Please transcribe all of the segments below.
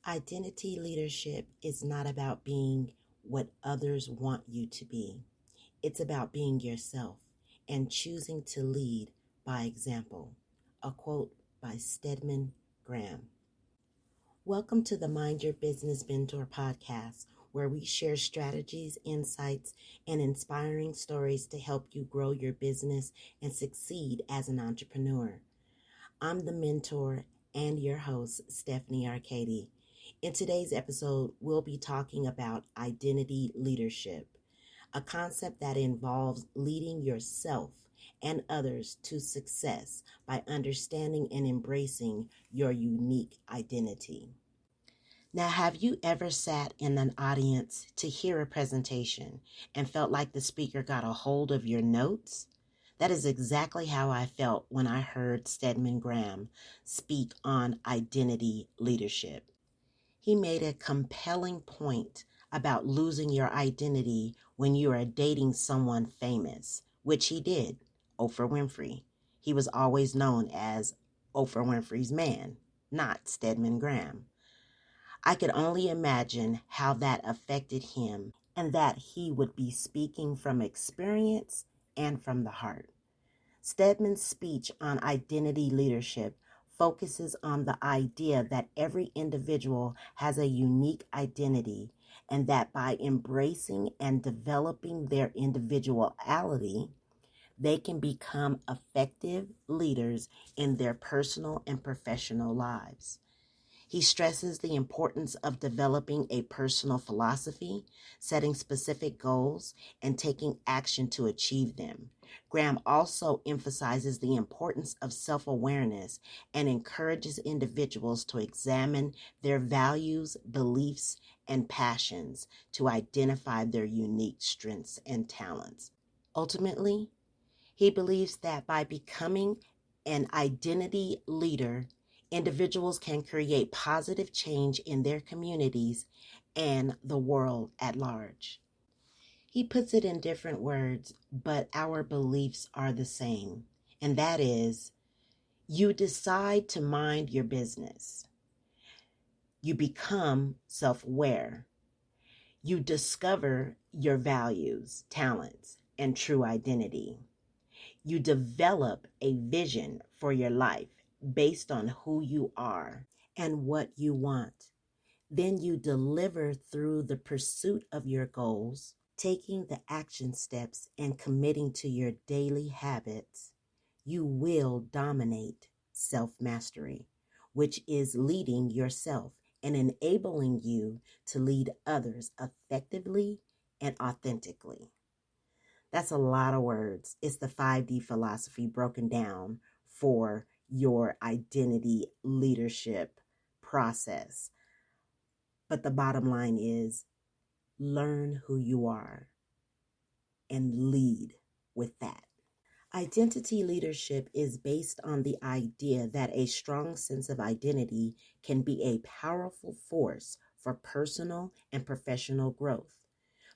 Identity leadership is not about being what others want you to be. It's about being yourself and choosing to lead by example. A quote by Stedman Graham. Welcome to the Mind Your Business Mentor podcast, where we share strategies, insights, and inspiring stories to help you grow your business and succeed as an entrepreneur. I'm the mentor and your host, Stephanie Arcady. In today's episode, we'll be talking about identity leadership, a concept that involves leading yourself and others to success by understanding and embracing your unique identity. Now, have you ever sat in an audience to hear a presentation and felt like the speaker got a hold of your notes? That is exactly how I felt when I heard Stedman Graham speak on identity leadership. He made a compelling point about losing your identity when you are dating someone famous, which he did, Oprah Winfrey. He was always known as Oprah Winfrey's man, not Stedman Graham. I could only imagine how that affected him and that he would be speaking from experience and from the heart. Stedman's speech on identity leadership focuses on the idea that every individual has a unique identity and that by embracing and developing their individuality, they can become effective leaders in their personal and professional lives. He stresses the importance of developing a personal philosophy, setting specific goals, and taking action to achieve them. Graham also emphasizes the importance of self-awareness and encourages individuals to examine their values, beliefs, and passions to identify their unique strengths and talents. Ultimately, he believes that by becoming an identity leader, individuals can create positive change in their communities and the world at large. He puts it in different words, but our beliefs are the same. And that is, you decide to mind your business. You become self-aware. You discover your values, talents, and true identity. You develop a vision for your life based on who you are and what you want. Then you deliver through the pursuit of your goals, taking the action steps and committing to your daily habits. You will dominate self-mastery, which is leading yourself and enabling you to lead others effectively and authentically. That's a lot of words. It's the 5D philosophy broken down for your identity leadership process. But the bottom line is learn who you are and lead with that. Identity leadership is based on the idea that a strong sense of identity can be a powerful force for personal and professional growth.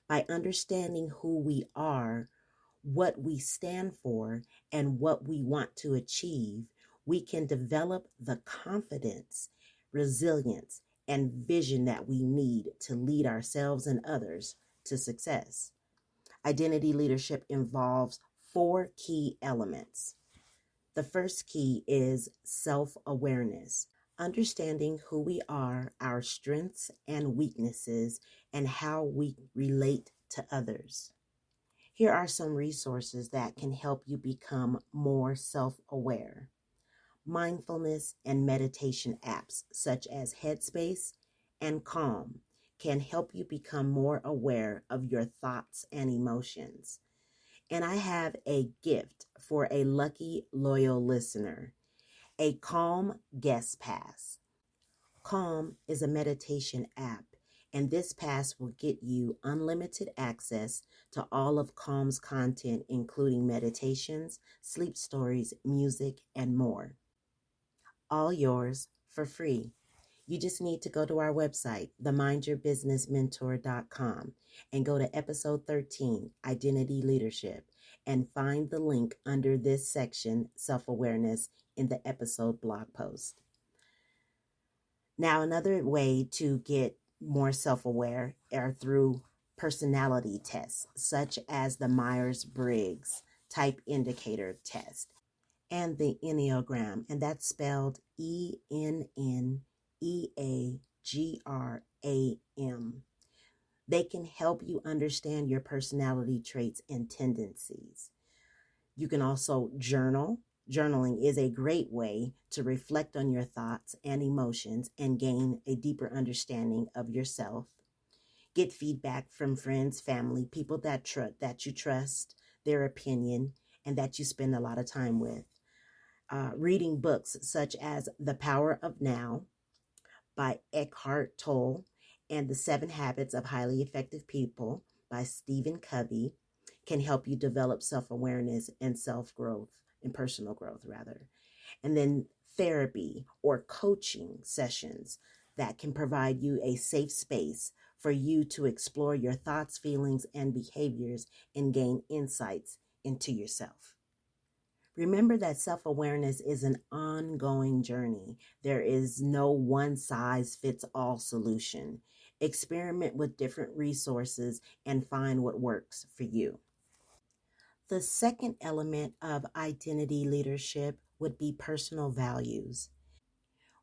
By understanding who we are, what we stand for, and what we want to achieve, we can develop the confidence, resilience, and vision that we need to lead ourselves and others to success. Identity leadership involves 4 key elements. The first key is self-awareness, understanding who we are, our strengths and weaknesses, and how we relate to others. Here are some resources that can help you become more self-aware. Mindfulness and meditation apps such as Headspace and Calm can help you become more aware of your thoughts and emotions. And I have a gift for a lucky, loyal listener, a Calm Guest Pass. Calm is a meditation app, and this pass will get you unlimited access to all of Calm's content, including meditations, sleep stories, music, and more. All yours for free. You just need to go to our website, themindyourbusinessmentor.com, and go to episode 13, Identity Leadership, and find the link under this section, Self-Awareness, in the episode blog post. Now, another way to get more self aware are through personality tests, such as the Myers Briggs Type Indicator Test and the Enneagram, and that's spelled Enneagram. They can help you understand your personality traits and tendencies. You can also journal. Journaling is a great way to reflect on your thoughts and emotions and gain a deeper understanding of yourself. Get feedback from friends, family, people that you trust, their opinion, and that you spend a lot of time with. Reading books such as The Power of Now by Eckhart Tolle and The 7 Habits of Highly Effective People by Stephen Covey can help you develop self-awareness and self-growth and personal growth rather. And then therapy or coaching sessions that can provide you a safe space for you to explore your thoughts, feelings, and behaviors and gain insights into yourself. Remember that self-awareness is an ongoing journey. There is no one-size-fits-all solution. Experiment with different resources and find what works for you. The second element of identity leadership would be personal values,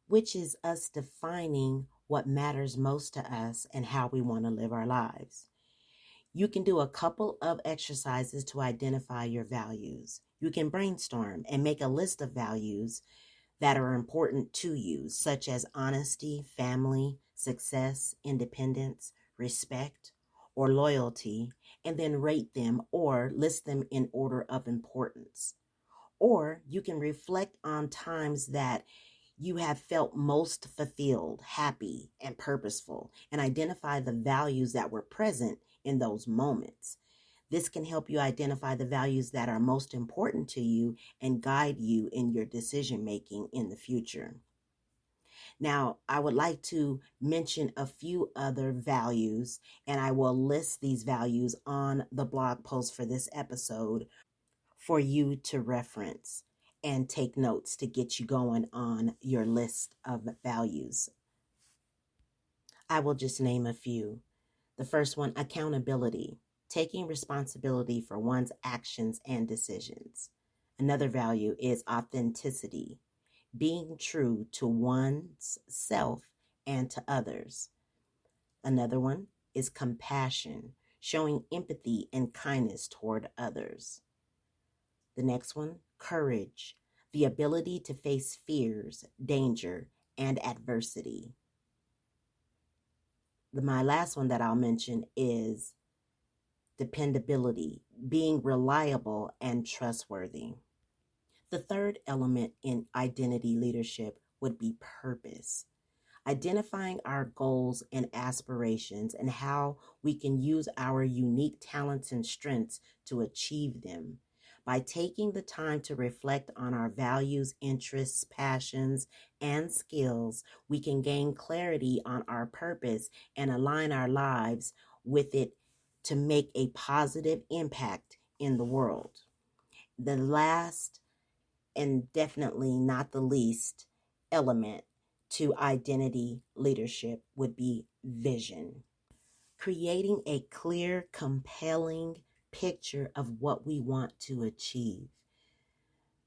which is us defining what matters most to us and how we want to live our lives. You can do a couple of exercises to identify your values. You can brainstorm and make a list of values that are important to you, such as honesty, family, success, independence, respect, or loyalty, and then rate them or list them in order of importance. Or you can reflect on times that you have felt most fulfilled, happy, and purposeful, and identify the values that were present in those moments. This can help you identify the values that are most important to you and guide you in your decision making in the future. Now, I would like to mention a few other values, and I will list these values on the blog post for this episode for you to reference and take notes to get you going on your list of values. I will just name a few. The first one, accountability, taking responsibility for one's actions and decisions. Another value is authenticity, being true to one's self and to others. Another one is compassion, showing empathy and kindness toward others. The next one, courage, the ability to face fears, danger, and adversity. My last one that I'll mention is dependability, being reliable and trustworthy. The third element in identity leadership would be purpose, identifying our goals and aspirations and how we can use our unique talents and strengths to achieve them. By taking the time to reflect on our values, interests, passions, and skills, we can gain clarity on our purpose and align our lives with it to make a positive impact in the world. The last and definitely not the least element to identity leadership would be vision. Creating a clear, compelling picture of what we want to achieve.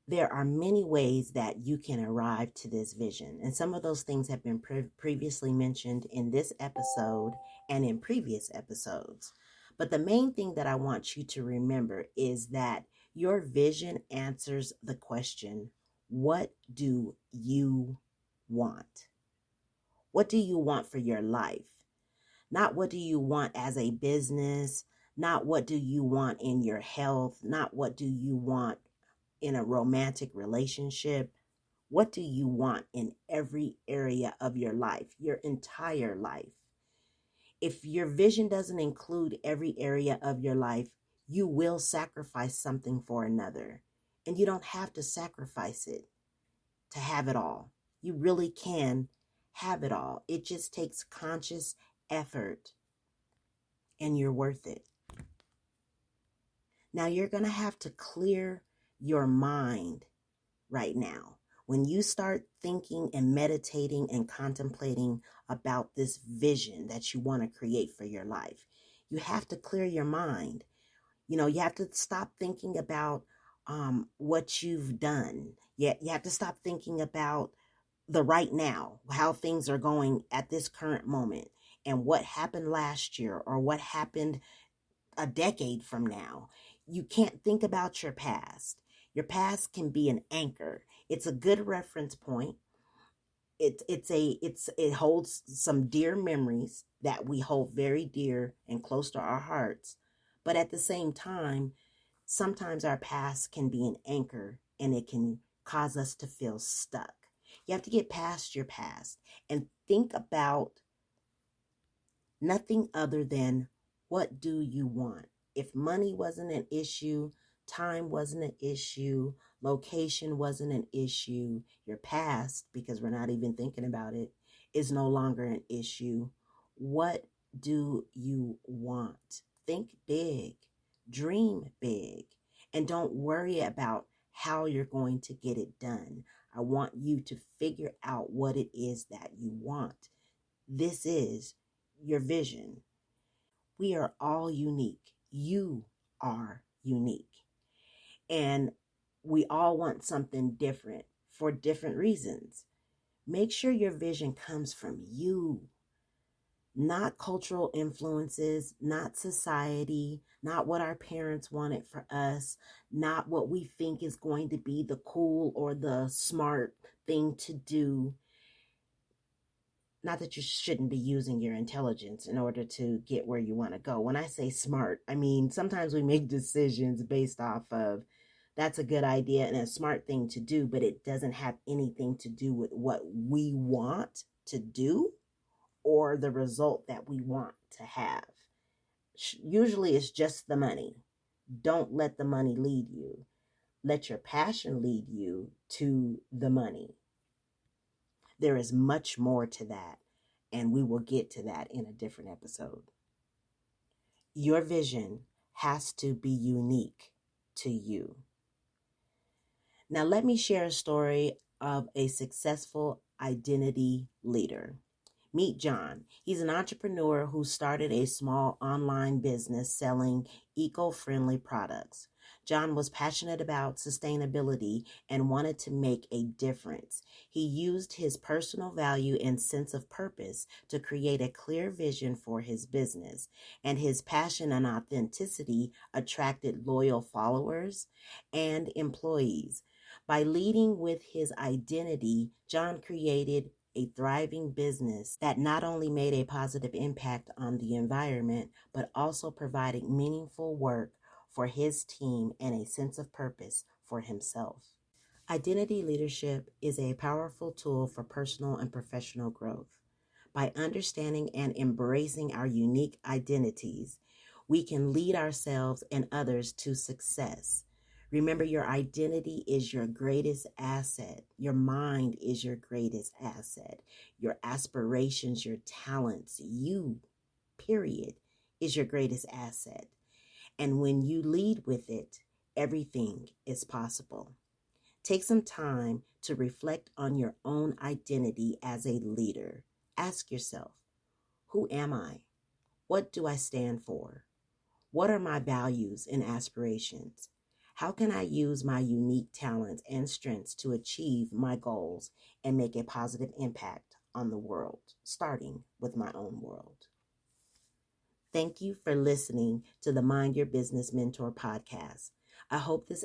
There are many ways that you can arrive to this vision, and some of those things have been previously mentioned in this episode and in previous episodes. But the main thing that I want you to remember is that your vision answers the question, what do you want? What do you want for your life? Not what do you want as a business, not what do you want in your health, not what do you want in a romantic relationship. What do you want in every area of your life, your entire life? If your vision doesn't include every area of your life, you will sacrifice something for another. And you don't have to sacrifice it to have it all. You really can have it all. It just takes conscious effort, and you're worth it. Now, you're going to have to clear your mind right now. When you start thinking and meditating and contemplating about this vision that you want to create for your life, you have to clear your mind. You have to stop thinking about what you've done. You have to stop thinking about the right now, how things are going at this current moment, and what happened last year or what happened a decade from now. You can't think about your past. Your past can be an anchor. It's a good reference point. It holds some dear memories that we hold very dear and close to our hearts. But at the same time, sometimes our past can be an anchor and it can cause us to feel stuck. You have to get past your past and think about nothing other than, what do you want? If money wasn't an issue, time wasn't an issue, location wasn't an issue, your past, because we're not even thinking about it, is no longer an issue. What do you want? Think big, dream big, and don't worry about how you're going to get it done. I want you to figure out what it is that you want. This is your vision. We are all unique. You are unique. And we all want something different for different reasons. Make sure your vision comes from you, not cultural influences, not society, not what our parents wanted for us, not what we think is going to be the cool or the smart thing to do. Not that you shouldn't be using your intelligence in order to get where you want to go. When I say smart, I mean, sometimes we make decisions based off of, that's a good idea and a smart thing to do, but it doesn't have anything to do with what we want to do or the result that we want to have. Usually it's just the money. Don't let the money lead you. Let your passion lead you to the money. There is much more to that, and we will get to that in a different episode. Your vision has to be unique to you. Now, let me share a story of a successful identity leader. Meet John. He's an entrepreneur who started a small online business selling eco-friendly products. John was passionate about sustainability and wanted to make a difference. He used his personal value and sense of purpose to create a clear vision for his business, and his passion and authenticity attracted loyal followers and employees. By leading with his identity, John created a thriving business that not only made a positive impact on the environment, but also provided meaningful work for his team and a sense of purpose for himself. Identity leadership is a powerful tool for personal and professional growth. By understanding and embracing our unique identities, we can lead ourselves and others to success. Remember, your identity is your greatest asset. Your mind is your greatest asset. Your aspirations, your talents, you, period, is your greatest asset. And when you lead with it, everything is possible. Take some time to reflect on your own identity as a leader. Ask yourself, who am I? What do I stand for? What are my values and aspirations? How can I use my unique talents and strengths to achieve my goals and make a positive impact on the world, starting with my own world? Thank you for listening to the Mind Your Business Mentor podcast. I hope this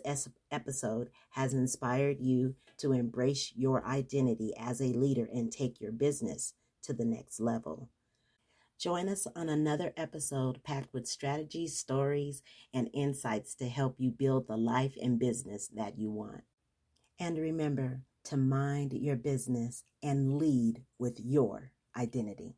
episode has inspired you to embrace your identity as a leader and take your business to the next level. Join us on another episode packed with strategies, stories, and insights to help you build the life and business that you want. And remember to mind your business and lead with your identity.